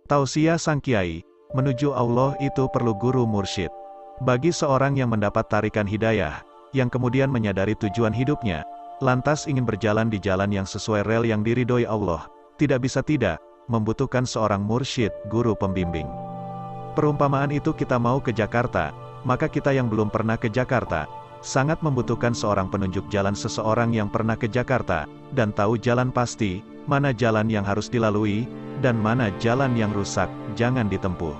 Tausiah Sang Kiai, menuju Allah itu perlu guru mursyid. Bagi seorang yang mendapat tarikan hidayah, yang kemudian menyadari tujuan hidupnya, lantas ingin berjalan di jalan yang sesuai rel yang diridhoi Allah, tidak bisa tidak, membutuhkan seorang mursyid, guru pembimbing. Perumpamaan itu kita mau ke Jakarta, maka kita yang belum pernah ke Jakarta, sangat membutuhkan seorang penunjuk jalan, seseorang yang pernah ke Jakarta, dan tahu jalan pasti, mana jalan yang harus dilalui, dan mana jalan yang rusak, jangan ditempuh.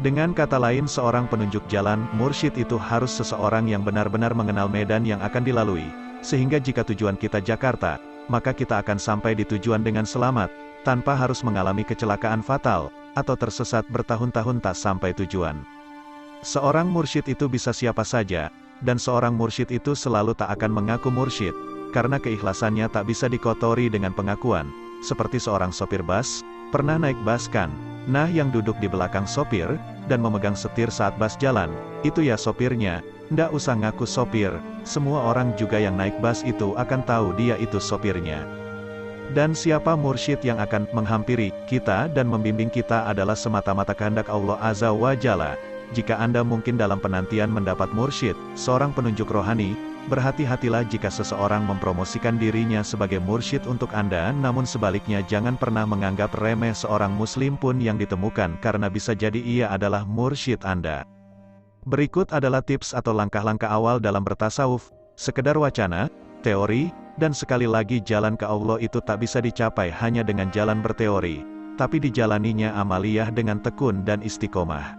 Dengan kata lain, seorang penunjuk jalan, mursyid itu harus seseorang yang benar-benar mengenal medan yang akan dilalui, sehingga jika tujuan kita Jakarta, maka kita akan sampai di tujuan dengan selamat, tanpa harus mengalami kecelakaan fatal, atau tersesat bertahun-tahun tak sampai tujuan. Seorang mursyid itu bisa siapa saja, dan seorang mursyid itu selalu tak akan mengaku mursyid, karena keikhlasannya tak bisa dikotori dengan pengakuan, seperti seorang sopir bus, pernah naik bus kan? Nah, yang duduk di belakang sopir, dan memegang setir saat bus jalan, itu ya sopirnya, ndak usah ngaku sopir, semua orang juga yang naik bus itu akan tahu dia itu sopirnya. Dan siapa mursyid yang akan menghampiri kita dan membimbing kita adalah semata-mata kehendak Allah Azza wa Jalla. Jika Anda mungkin dalam penantian mendapat mursyid, seorang penunjuk rohani, berhati-hatilah jika seseorang mempromosikan dirinya sebagai mursyid untuk Anda, namun sebaliknya jangan pernah menganggap remeh seorang muslim pun yang ditemukan karena bisa jadi ia adalah mursyid Anda. Berikut adalah tips atau langkah-langkah awal dalam bertasawuf, sekedar wacana, teori, dan sekali lagi jalan ke Allah itu tak bisa dicapai hanya dengan jalan berteori, tapi dijalaninya amaliyah dengan tekun dan istiqomah.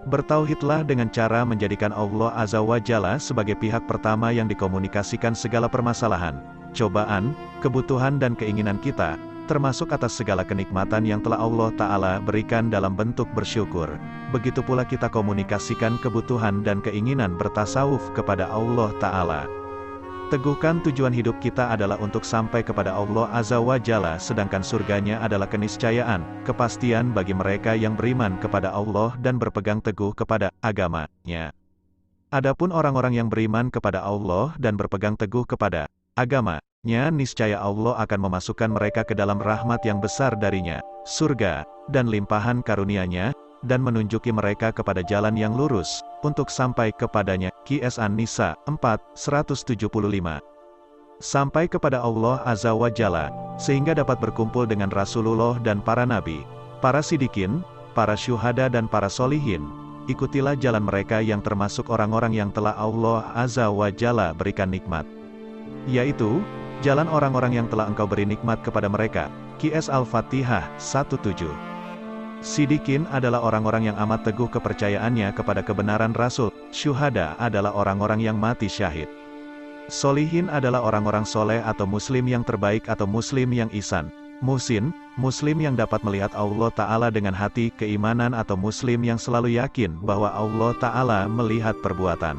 Bertauhidlah dengan cara menjadikan Allah Azza wa Jalla sebagai pihak pertama yang dikomunikasikan segala permasalahan, cobaan, kebutuhan dan keinginan kita, termasuk atas segala kenikmatan yang telah Allah Ta'ala berikan dalam bentuk bersyukur. Begitu pula kita komunikasikan kebutuhan dan keinginan bertasawuf kepada Allah Ta'ala. Teguhkan tujuan hidup kita adalah untuk sampai kepada Allah Azza wa Jalla, sedangkan surganya adalah keniscayaan, kepastian bagi mereka yang beriman kepada Allah dan berpegang teguh kepada agamanya. Adapun orang-orang yang beriman kepada Allah dan berpegang teguh kepada agamanya, niscaya Allah akan memasukkan mereka ke dalam rahmat yang besar darinya, surga, dan limpahan karunia-Nya, dan menunjuki mereka kepada jalan yang lurus, untuk sampai kepadanya. Qs An-Nisa 4:175. Sampai kepada Allah Azza wa Jalla, sehingga dapat berkumpul dengan Rasulullah dan para nabi, para sidikin, para syuhada dan para solihin. Ikutilah jalan mereka yang termasuk orang-orang yang telah Allah Azza wa Jalla berikan nikmat, yaitu jalan orang-orang yang telah Engkau beri nikmat kepada mereka. Qs Al-Fatihah 1:7. Sidikin adalah orang-orang yang amat teguh kepercayaannya kepada kebenaran Rasul. Syuhada adalah orang-orang yang mati syahid. Solihin adalah orang-orang soleh atau muslim yang terbaik atau muslim yang ihsan. Muhsin, muslim yang dapat melihat Allah Ta'ala dengan hati keimanan atau muslim yang selalu yakin bahwa Allah Ta'ala melihat perbuatan.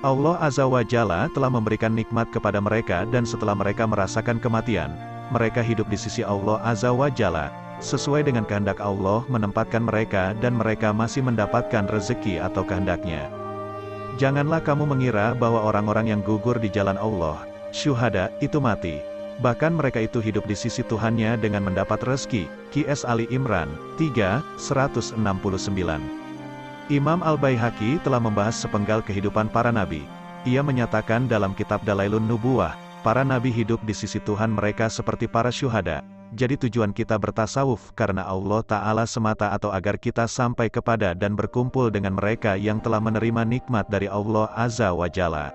Allah Azza wa Jalla telah memberikan nikmat kepada mereka dan setelah mereka merasakan kematian, mereka hidup di sisi Allah Azza wa Jalla, sesuai dengan kehendak Allah menempatkan mereka dan mereka masih mendapatkan rezeki atau kehendaknya. Janganlah kamu mengira bahwa orang-orang yang gugur di jalan Allah, syuhada, itu mati. Bahkan mereka itu hidup di sisi Tuhannya dengan mendapat rezeki. Qs Ali Imran 3:169. Imam Al-Baihaqi telah membahas sepenggal kehidupan para nabi. Ia menyatakan dalam kitab Dalailun Nubuwah, para nabi hidup di sisi Tuhan mereka seperti para syuhada. Jadi tujuan kita bertasawuf karena Allah Ta'ala semata atau agar kita sampai kepada dan berkumpul dengan mereka yang telah menerima nikmat dari Allah Azza wa Jalla.